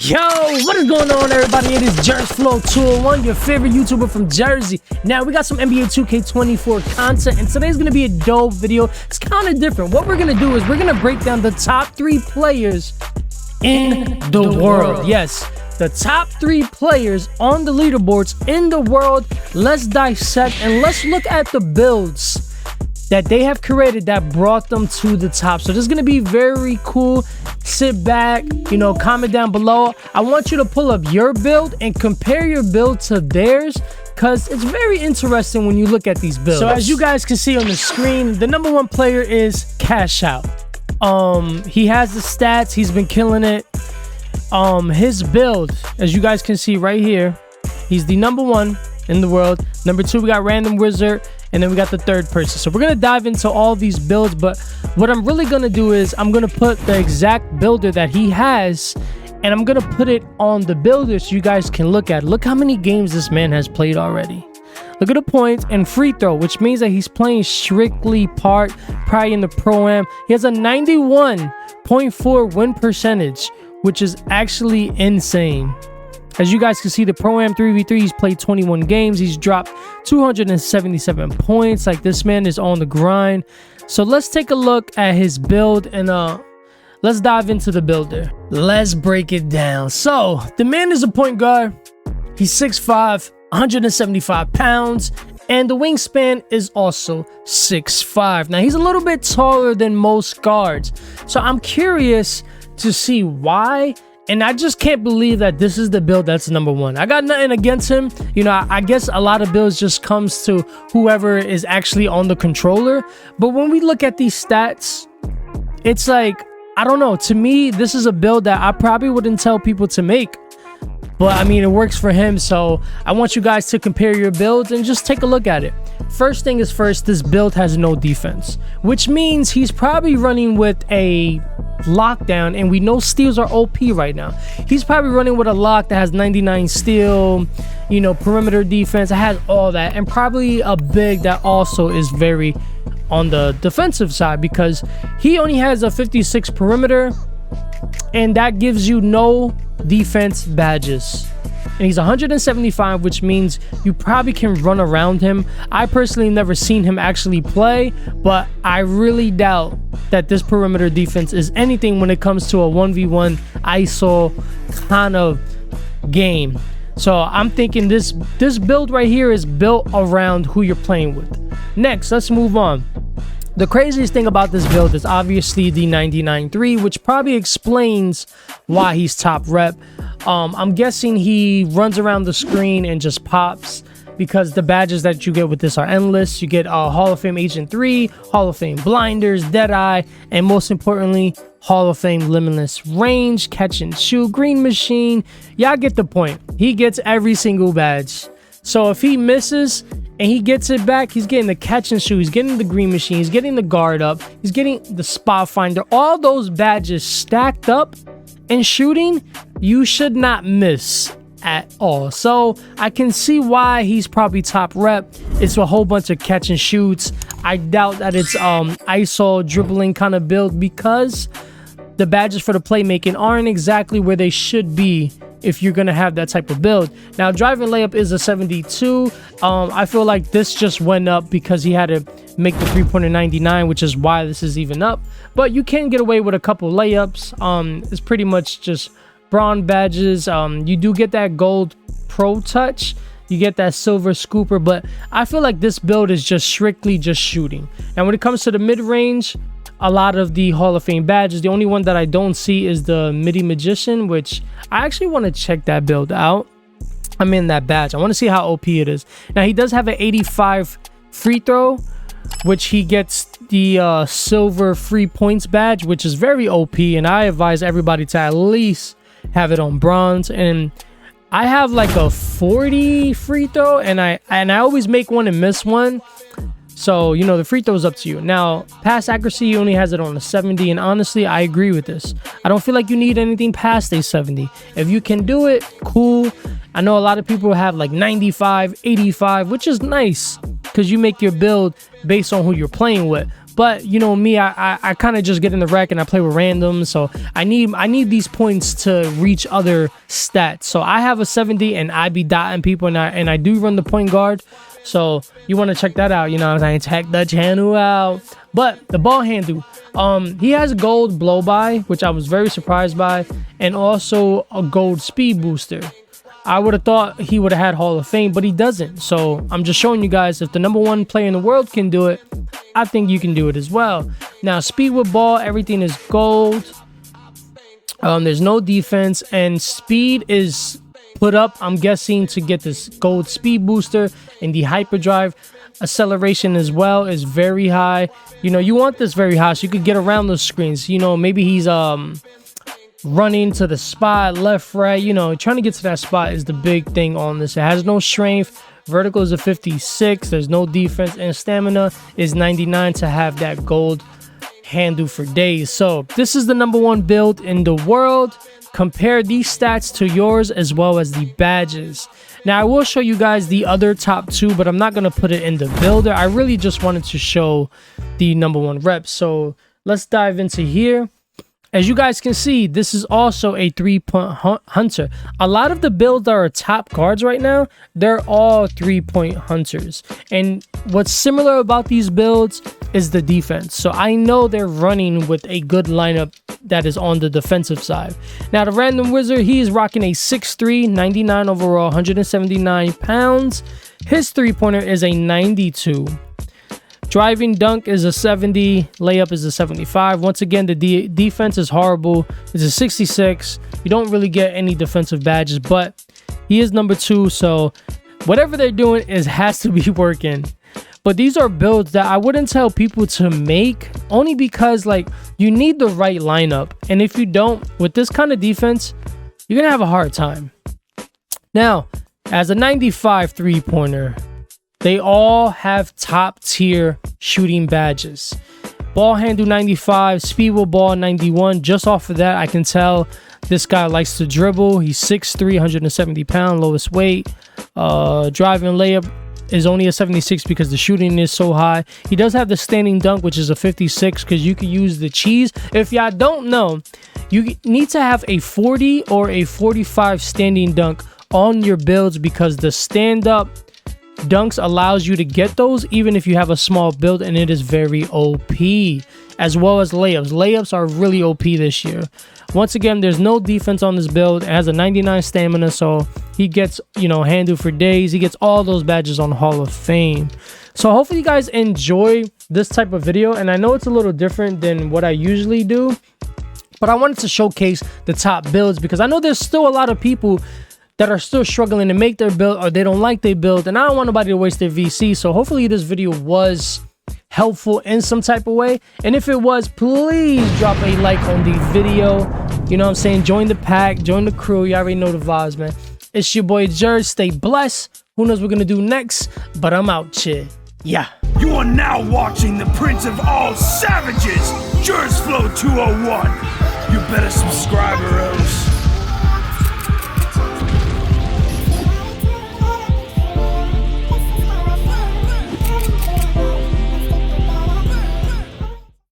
Yo, what is going on, everybody? It is JersFlow201, your favorite YouTuber from Jersey. Now, we got some NBA 2K24 content, and today's going to be a dope video. It's kind of different. What we're going to do is we're going to break down the top 3 players in the world. Yes, the top 3 players on the leaderboards in the world. Let's dissect and let's look at the builds that they have created that brought them to the top. So this is going to be very cool. Sit back, comment down below. I want you to pull up your build and compare your build to theirs, because it's very interesting when you look at these builds. So as you guys can see on the screen, the number 1 player is Cash Out. He has the stats. He's been killing it. His build, as you guys can see right here, he's the number 1 in the world. Number 2, we got Random Wizard. And then we got the 3rd person. So we're going to dive into all these builds. But what I'm really going to do is I'm going to put the exact builder that he has, and I'm going to put it on the builder so you guys can look at it. Look how many games this man has played already. Look at the points and free throw, which means that he's playing strictly probably in the Pro-Am. He has a 91.4 win percentage, which is actually insane. As you guys can see, the Pro-Am 3v3, he's played 21 games. He's dropped 277 points. Like, this man is on the grind. So let's take a look at his build and let's dive into the builder. Let's break it down. So the man is a point guard. He's 6'5", 175 pounds. And the wingspan is also 6'5". Now, he's a little bit taller than most guards. So I'm curious to see why. And I just can't believe that this is the build that's number 1. I got nothing against him. I guess a lot of builds just comes to whoever is actually on the controller. But when we look at these stats, it's like, I don't know. To me, this is a build that I probably wouldn't tell people to make. But I mean, it works for him. So I want you guys to compare your builds and just take a look at it. First thing is first, this build has no defense, which means he's probably running with a lockdown, and we know steals are OP right now. He's probably running with a lock that has 99 steal, perimeter defense. It has all that, and probably a big that also is very on the defensive side, because he only has a 56 perimeter, and that gives you no defense badges. And he's 175, which means you probably can run around him. I personally never seen him actually play, but I really doubt that this perimeter defense is anything when it comes to a 1v1 ISO kind of game. So I'm thinking this build right here is built around who you're playing with. Next, let's move on. The craziest thing about this build is obviously the 99.3, which probably explains why he's top rep. I'm guessing he runs around the screen and just pops, because the badges that you get with this are endless. You get Hall of Fame Agent 3, Hall of Fame Blinders, Deadeye, and most importantly, Hall of Fame Limitless Range, Catch and Shoot, Green Machine. Y'all get the point. He gets every single badge. So if he misses and he gets it back, he's getting the Catch and Shoot, he's getting the Green Machine, he's getting the Guard Up, he's getting the Spot Finder. All those badges stacked up and shooting, you should not miss at all. So I can see why he's probably top rep. It's a whole bunch of catch and shoots. I doubt that it's ISO dribbling kind of build, because the badges for the playmaking aren't exactly where they should be if you're gonna have that type of build. Now, driving layup is a 72. I feel like this just went up because he had to make the 3-pointer 99, which is why this is even up. But you can get away with a couple layups. It's pretty much just bronze badges. You do get that gold pro touch, you get that silver scooper, but I feel like this build is just strictly just shooting. And when it comes to the mid-range, a lot of the Hall of Fame badges, the only one that I don't see is the MIDI Magician, which I actually want to check that build out. I'm in that badge. I want to see how OP it is. Now, he does have an 85 free throw, which he gets the silver free points badge, which is very OP, and I advise everybody to at least have it on bronze. And I have like a 40 free throw, and I always make one and miss one. So, the free throw is up to you. Now, pass accuracy, he only has it on a 70. And honestly, I agree with this. I don't feel like you need anything past a 70. If you can do it, cool. I know a lot of people have like 95, 85, which is nice, because you make your build based on who you're playing with. But you know me, I kind of just get in the wreck and I play with randoms. So I need these points to reach other stats. So I have a 70 and I be dotting people, and I do run the point guard. So you want to check that out, you know what I'm saying? Check the channel out. But the ball handle, he has a gold blow by, which I was very surprised by, and also a gold speed booster. I would have thought he would have had Hall of Fame, but he doesn't. So I'm just showing you guys, if the #1 player in the world can do it, I think you can do it as well. Now, speed with ball, everything is gold. There's no defense, and speed is put up, I'm guessing, to get this gold speed booster, and the hyperdrive acceleration as well is very high. You know, you want this very high so you could get around those screens. You know, maybe he's running to the spot, left, right, you know, trying to get to that spot is the big thing on this. It has no strength. Vertical is a 56. There's no defense, and stamina is 99 to have that gold handle for days. So this is the #1 build in the world. Compare these stats to yours as well as the badges. Now I will show you guys the other top 2, but I'm not going to put it in the builder. I really just wanted to show the #1 reps. So let's dive into here. As you guys can see, this is also a 3-point hunter. A lot of the builds that are top cards right now, they're all 3-point hunters. And what's similar about these builds is the defense. So I know they're running with a good lineup that is on the defensive side. Now, the Random Wizard, he is rocking a 6'3", 99 overall, 179 pounds. His three-pointer is a 92. Driving dunk is a 70. Layup is a 75. Once again, the defense is horrible. It's a 66. You don't really get any defensive badges, but he is #2. So whatever they're doing has to be working. But these are builds that I wouldn't tell people to make, only because like you need the right lineup. And if you don't, with this kind of defense, you're going to have a hard time. Now, as a 95 three-pointer, they all have top tier shooting badges. Ball handle 95, speed with ball 91. Just off of that, I can tell this guy likes to dribble. He's 6'3", 170 pound, lowest weight. Driving layup is only a 76 because the shooting is so high. He does have the standing dunk, which is a 56, because you can use the cheese. If y'all don't know, you need to have a 40 or a 45 standing dunk on your builds, because the stand-up dunks allows you to get those even if you have a small build, and it is very OP. As well as layups are really OP this year. Once again, there's no defense on this build. It has a 99 stamina, so he gets, you know, handle for days. He gets all those badges on Hall of Fame. So hopefully you guys enjoy this type of video, and I know it's a little different than what I usually do, but I wanted to showcase the top builds because I know there's still a lot of people that are still struggling to make their build, or they don't like their build, and I don't want nobody to waste their VC. So hopefully this video was helpful in some type of way, and if it was, please drop a like on the video. You know what I'm saying? Join the pack, join the crew. You already know the vibes, man. It's your boy Jerz. Stay blessed. Who knows what we're gonna do next, but I'm out, chill. Yeah. You are now watching the Prince of all savages, Jersflow 201. You better subscribe or else.